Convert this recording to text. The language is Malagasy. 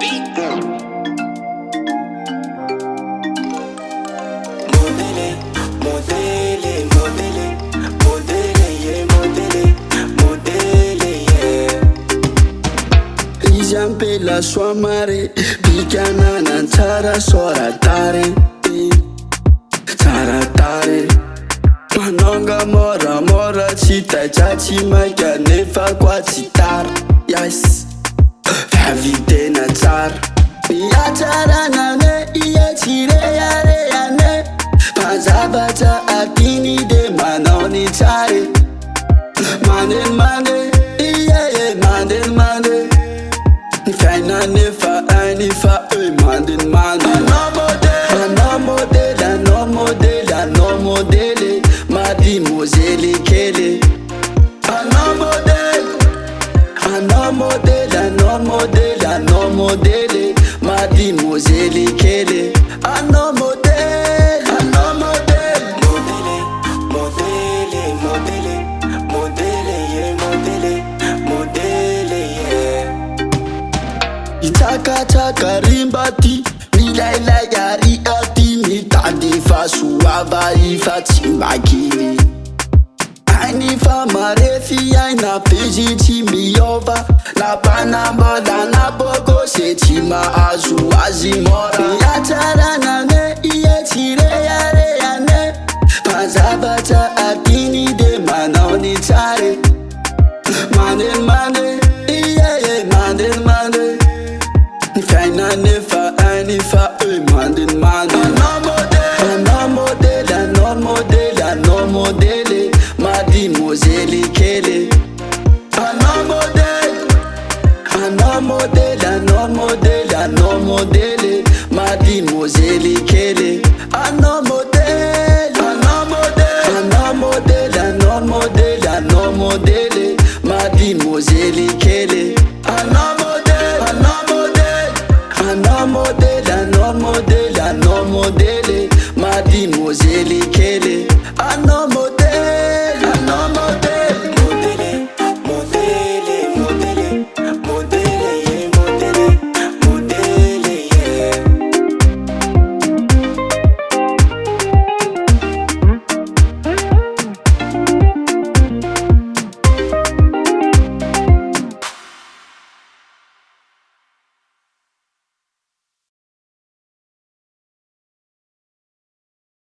beat. Modele, modele, modele, modele, yeah, modele, modele, yeah. Rizampe la sua mare, picchiana nanzara soratare, saratare. Manonga mora mora chita chachi maika nefa kwa chitar. Yes, vavite na tsar. Iachara na ne iachire yare yane. Pazabata akini de manoni chare. Mande mande, yeah mande mande. Faina nefa anifa mande mande. No model, no model, no model, no model. Mademoiselle Kelly, un modèle, un modèle, un modèle, un modèle. Mademoiselle Kelly, un modèle, un modèle. Modèle, modèle, modèle, modèle, yeah, modèle, modèle, yeah. Itaka taka rimbati, milaila yari ati. Mitadifa suava ifa timbakini. Ainifa marefi aina peji timiova. La panamba la nabogo se tima azu azimora. Yachara na ne iye chire yare yane. Pazabata akini de manoni chare. Mande mande, iye mande mande. Faina nefa anifa mande mande. Mademoiselle Kelly, un modèle, un modèle, un modèle, un modèle. Mademoiselle Kelly, un modèle, un modèle, un modèle, un modèle, un modèle. Mademoiselle Kelly, un modèle, un modèle, un modèle, un modèle, un modèle. Mademoiselle